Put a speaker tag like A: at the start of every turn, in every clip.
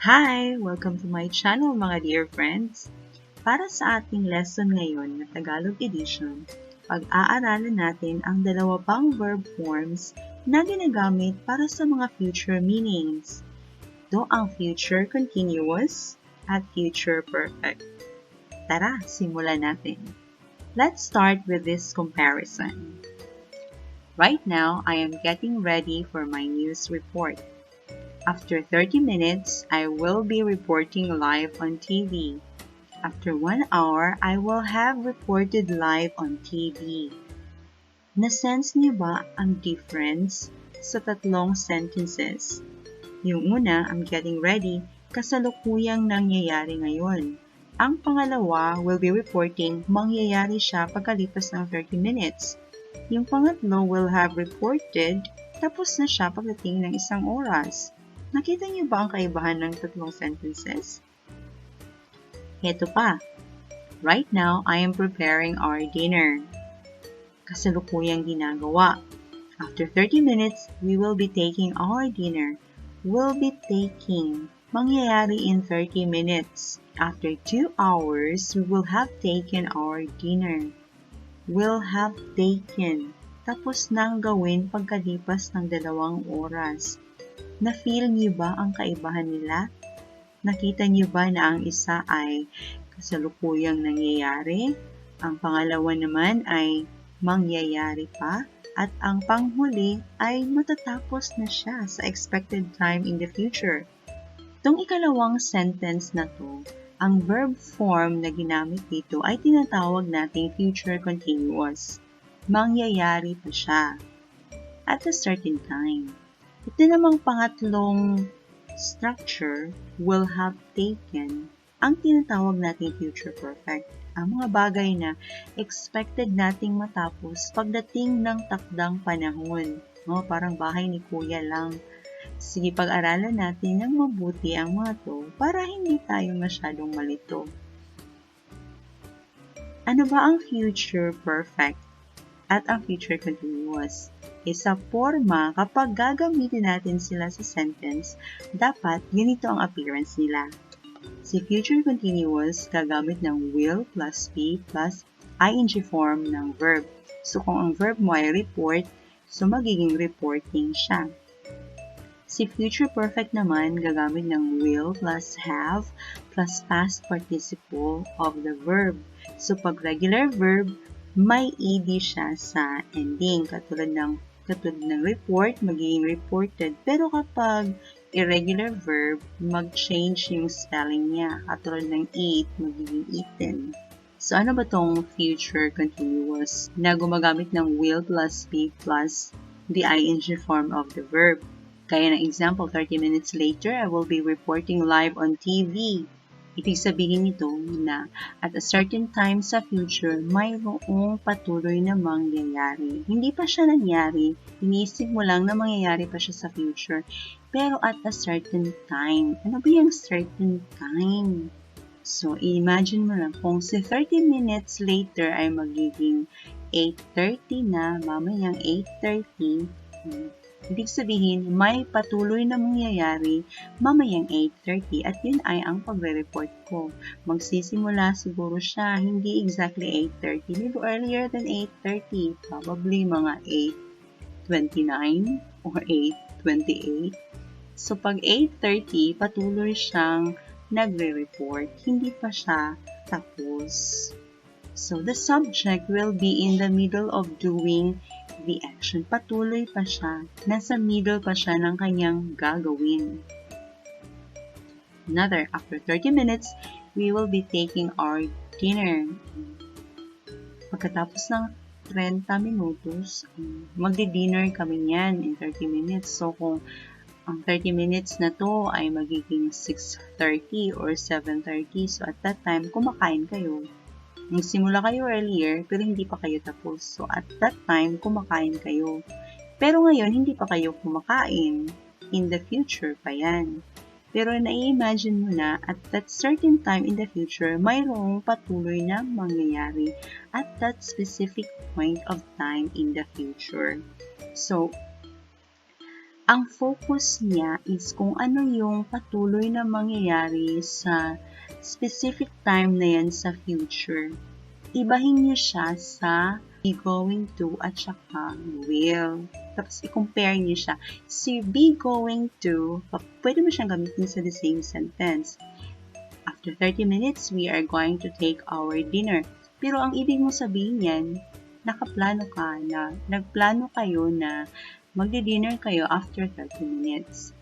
A: Hi! Welcome to my channel mga dear friends. Para sa ating lesson ngayon na Tagalog Edition, pag-aaralan natin ang dalawa pang verb forms na ginagamit para sa mga future meanings. Ito ang future continuous at future perfect. Tara, simulan natin. Let's start with this comparison. Right now, I am getting ready for my news report. After 30 minutes, I will be reporting live on TV. After 1 hour, I will have reported live on TV. Na-sense niyo ba ang difference sa tatlong sentences? Yung una, I'm getting ready, kasalukuyang nangyayari ngayon. Ang pangalawa, will be reporting, mangyayari siya pagkalipas ng 30 minutes. Yung pangatlo, will have reported, tapos na siya pagdating ng 1 oras. Nakita niyo ba ang kaibahan ng tatlong sentences? Heto pa. Right now, I am preparing our dinner. Kasalukuyang ginagawa. After 30 minutes, we will be taking our dinner. Will be taking. Mangyayari in 30 minutes. After 2 hours, we will have taken our dinner. Will have taken. Tapos nang gawin pagkalipas ng 2 oras. Na-feel niyo ba ang kaibahan nila? Nakita niyo ba na ang isa ay kasalukuyang nangyayari, ang pangalawa naman ay mangyayari pa, at ang panghuli ay matatapos na siya sa expected time in the future. Itong ikalawang sentence na to, ang verb form na ginamit dito ay tinatawag nating future continuous. Mangyayari pa siya at a certain time. Ito namang pangatlong structure, will have taken, ang tinatawag nating future perfect. Ang mga bagay na expected nating matapos pagdating ng takdang panahon. No, parang bahay ni Kuya lang. Sige, pag-aralan natin ng mabuti ang mga to para hindi tayo masyadong malito. Ano ba ang future perfect at ang future continuous? Sa forma, kapag gagamitin natin sila sa sentence, dapat ganito ang appearance nila. Si future continuous, gagamit ng will plus be plus ing form ng verb. So, kung ang verb mo ay report, so magiging reporting siya. Si future perfect naman, gagamit ng will plus have plus past participle of the verb. So, pag regular verb, may ed siya sa ending, katulad ng report, magiging reported. Pero kapag irregular verb, mag-change yung spelling niya. Katulad ng eat, magiging eaten. So, ano ba tong future continuous na gumagamit ng will plus be plus the ing form of the verb? Kaya ng example, 30 minutes later, I will be reporting live on TV. Ibig sabihin nito na at a certain time sa future, mayroong patuloy na mangyayari. Hindi pa siya nangyari, inisip mo lang na mangyayari pa siya sa future. Pero at a certain time. Ano ba yung certain time? So, imagine mo lang kung si 30 minutes later ay magiging 8:30 na, mamayang 8:30, ibig sabihin, may patuloy na mangyayari mamayang 8:30 at yun ay ang pagre-report ko. Magsisimula siguro siya, hindi exactly 8:30, maybe earlier than 8:30, probably mga 8:29 or 8:28. So, pag 8:30, patuloy siyang nagre-report, hindi pa siya tapos. So, the subject will be in the middle of doing the action. Patuloy pa siya. Nasa middle pa siya ng kanyang gagawin. Another, after 30 minutes, we will be taking our dinner. Pagkatapos ng 30 minutos, magdi-dinner kami niyan in 30 minutes. So, kung ang 30 minutes na to ay magiging 6:30 or 7:30, so at that time, kumakain kayo. Nagsimula kayo earlier, pero hindi pa kayo tapos. So, at that time, kumakain kayo. Pero ngayon, hindi pa kayo kumakain. In the future pa yan. Pero na-imagine mo na, at that certain time in the future, mayroong patuloy na mangyayari at that specific point of time in the future. So, Ang focus niya is kung ano yung patuloy na mangyayari sa specific time na yan sa future. Ibahin niyo siya sa be going to at saka will. Tapos i-compare niyo siya. Si be going to, pwede mo siyang gamitin sa the same sentence. After 30 minutes, we are going to take our dinner. Pero ang ibig mong sabihin yan, nakaplano ka na, nagplano kayo na magdi-dinner kayo after 30 minutes.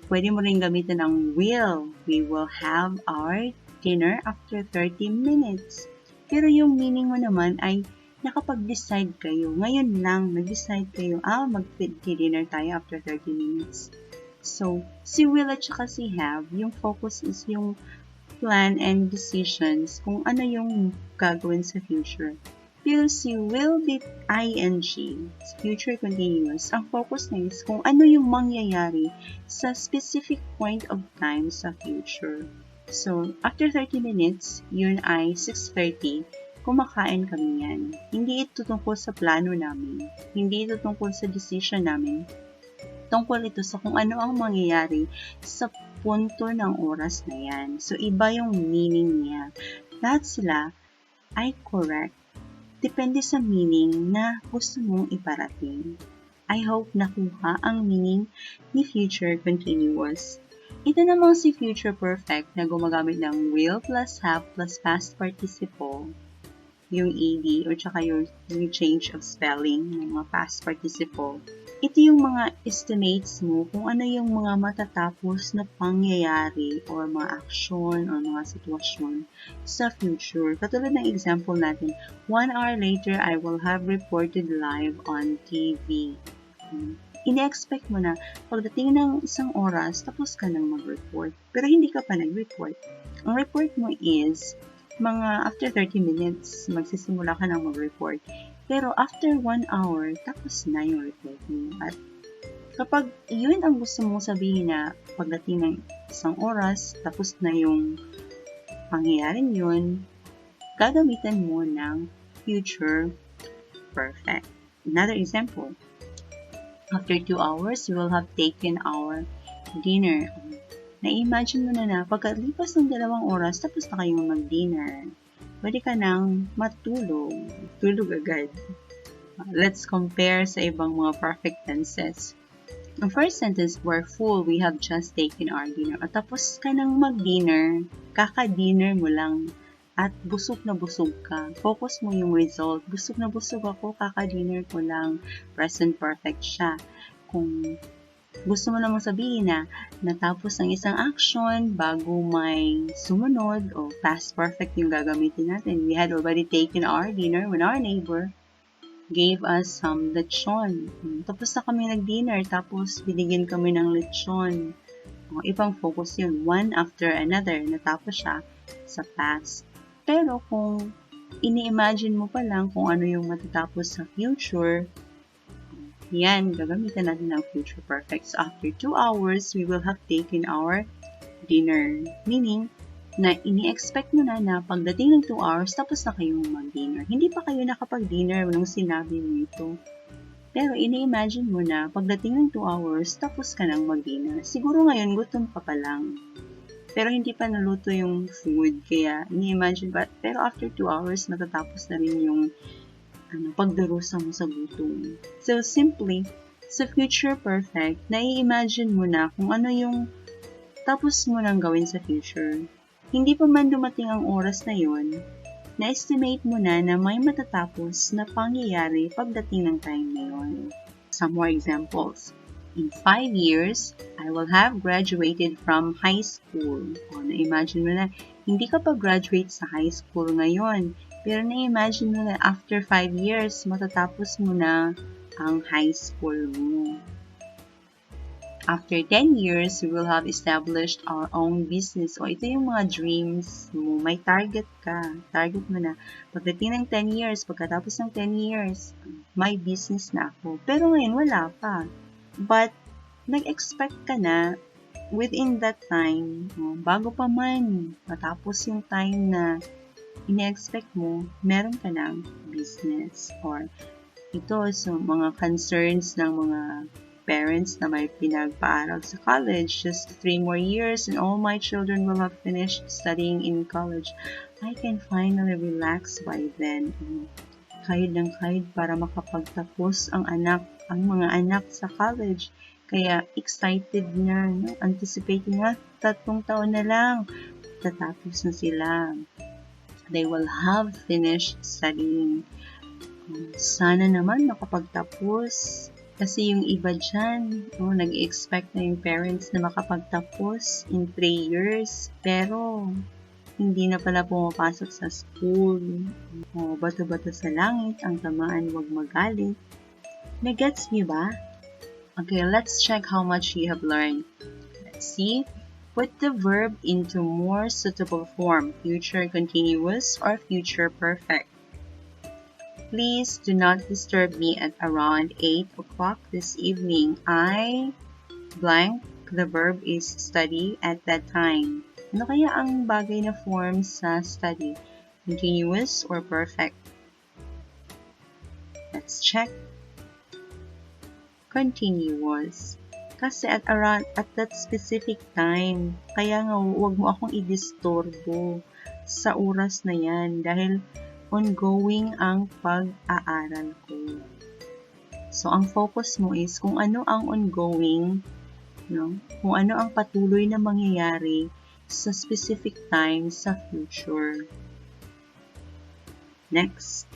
A: Pwede mo rin gamitin ang will. We will have our dinner after 30 minutes. Pero yung meaning mo naman ay nakapag-decide kayo. Ngayon lang, nag-decide kayo, mag-dinner tayo after 30 minutes. So, si will at saka si have, yung focus is yung plan and decisions kung ano yung gagawin sa future. Pero si will with ing, future continuous, ang focus na is kung ano yung mangyayari sa specific point of time sa future. So, after 30 minutes, yun ay 6:30, kumakain kami yan. Hindi ito tungkol sa plano namin. Hindi ito tungkol sa decision namin. Tungkol ito sa kung ano ang mangyayari sa punto ng oras na yan. So, iba yung meaning niya. Lahat sila ay correct. Depende sa meaning na gusto mong iparating. I hope nakuha ang meaning ni future continuous. Ito namang si future perfect na gumagamit ng will plus have plus past participle, yung ed o tsaka yung change of spelling ng mga past participle. Ito yung mga estimates mo kung ano yung mga matatapos na pangyayari or mga action or mga sitwasyon sa future. Katulad ng example natin, 1 hour later, I will have reported live on TV. Ine-expect mo na pagdating ng isang oras, tapos ka nang mag-report. Pero hindi ka pa nag-report. Ang report mo is, mga after 30 minutes, magsisimula ka nang mag-report. Pero after 1 hour, tapos na yung report mo. At kapag yun ang gusto mong sabihin na pagdating ng isang oras, tapos na yung pangyayaring yun, gagamitan mo ng future perfect. Another example, after 2 hours, we will have taken our dinner. Na-imagine mo na pagkalipas ng 2 oras, tapos na kayong mag-dinner. Pwede ka nang matulog. Tulog agad. Let's compare sa ibang mga perfect tenses. Ang first sentence, we're full, we have just taken our dinner. At tapos ka nang mag-dinner, kaka-dinner mo lang. At busog na busog ka. Focus mo yung result. Busog na busog ako, kaka-dinner ko lang. Present perfect siya. Kung gusto mo namang sabihin na natapos ang isang action bago may sumunod o past perfect yung gagamitin natin. We had already taken our dinner when our neighbor gave us some lechon. Tapos na kami nag-dinner, tapos binigyan kami ng lechon. Ibang focus yun. One after another. Natapos siya sa past. Pero kung ini-imagine mo pa lang kung ano yung matatapos sa future, yan, gagamitan natin ng future perfect. So, after 2 hours, we will have taken our dinner. Meaning, na ini-expect mo na pagdating ng 2 hours, tapos na kayong mag-dinner. Hindi pa kayo nakapag-dinner nung sinabi mo ito. Pero, ini-imagine mo na pagdating ng 2 hours, tapos ka nang mag-dinner. Siguro ngayon, gutom ka pa lang. Pero, hindi pa naluto yung food. Kaya, ini-imagine ba, pero after 2 hours, matatapos na rin yung pagdarusa mo sa gutom. So, simply, sa future perfect, nai-imagine mo na kung ano yung tapos mo nang gawin sa future. Hindi pa man dumating ang oras na yon, na-estimate mo na may matatapos na pangyayari pagdating ng time na yon. Some more examples. In 5 years, I will have graduated from high school. Na-imagine mo na, hindi ka pa graduate sa high school ngayon. Pero na-imagine mo na after 5 years, matatapos mo na ang high school mo. After 10 years, we will have established our own business. Ito yung mga dreams mo. May target ka. Target mo na. Pagdating ng 10 years, pagkatapos ng 10 years, may business na ako. Pero ngayon, wala pa. But, nag-expect ka na within that time, bago pa man matapos yung time na ine-expect mo, meron ka ng business or ito, so mga concerns ng mga parents na may pinagpaaral sa college. Just 3 more years and all my children will have finished studying in college. I can finally relax by then. Kahit ng kahit para makapagtapos ang mga anak sa college. Kaya excited na, no? Anticipating na 3 taon na lang. Tatapos na sila. They will have finished studying. Sana naman makapagtapos. Kasi yung iba dyan, nag-expect na yung parents na makapagtapos in 3 years. Pero, hindi na pala pumapasok sa school. Bato-bato sa langit, ang tamaan wag magalit. Nagets niyo ba? Okay, let's check how much you have learned. Let's see. Put the verb into more suitable form, future continuous or future perfect. Please do not disturb me at around 8 o'clock this evening. I blank, the verb is study at that time. Ano kaya ang bagay na form sa study? Continuous or perfect? Let's check. Continuous. Kasi at that specific time, kaya nga huwag mo akong i-disturbo sa oras na yan dahil ongoing ang pag-aaral ko. So, ang focus mo is kung ano ang ongoing, no? Kung ano ang patuloy na mangyayari sa specific time sa future. Next.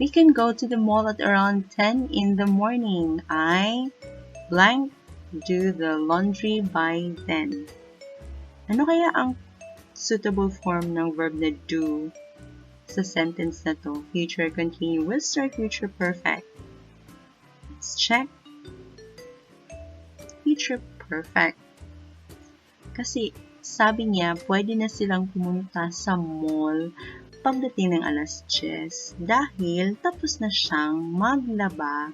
A: We can go to the mall at around 10 in the morning. I blank do the laundry by then. Ano kaya ang suitable form ng verb na do sa sentence na to? Future continuous or future perfect? Let's check. Future perfect. Kasi sabi niya, pwede na silang pumunta sa mall pagdating ng alas 10 dahil tapos na siyang maglaba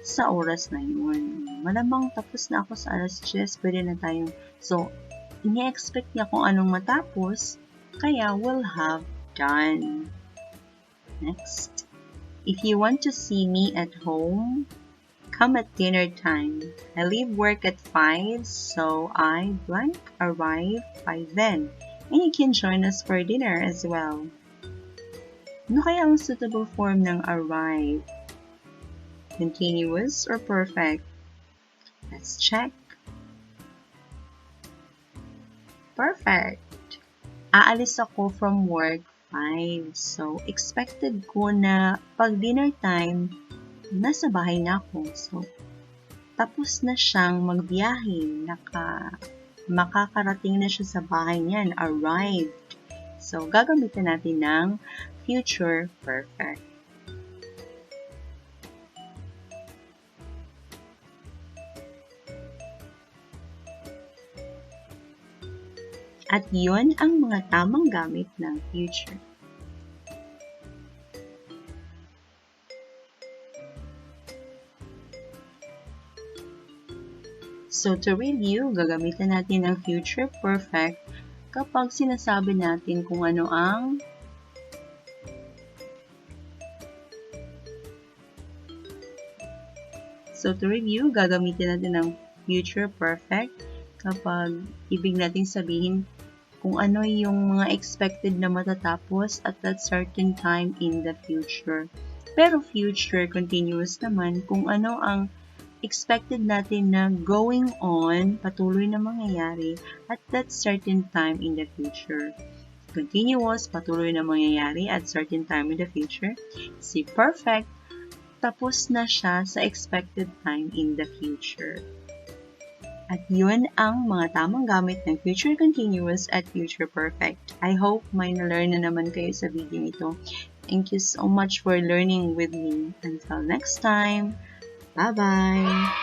A: sa oras na yun. Malamang tapos na ako sa alas 10, pwede na tayong... So, ini-expect niya kung anong matapos, kaya will have done. Next. If you want to see me at home, come at dinner time. I leave work at 5, so I blank arrive by then. And you can join us for dinner as well. Ano kaya ang suitable form ng arrive? Continuous or perfect? Let's check. Perfect. Aalis ako from work 5. So, expected ko na pag dinner time, nasa bahay na ako. So, tapos na siyang magbiyahe. Makakarating na siya sa bahay niyan. Arrived. So, gagamitin natin ng future perfect. At yun ang mga tamang gamit ng future. So, to review, gagamitin natin ang future perfect kapag sinasabi natin kung ano ang So, to review, gagamitin natin ang future perfect kapag ibig nating sabihin kung ano yung mga expected na matatapos at that certain time in the future. Pero future continuous naman kung ano ang expected natin na going on, patuloy na mangyayari at that certain time in the future. Continuous, patuloy na mangyayari at certain time in the future. Si perfect, tapos na siya sa expected time in the future. At yun ang mga tamang gamit ng future continuous at future perfect. I hope may na-learn na naman kayo sa video ito. Thank you so much for learning with me. Until next time, bye-bye!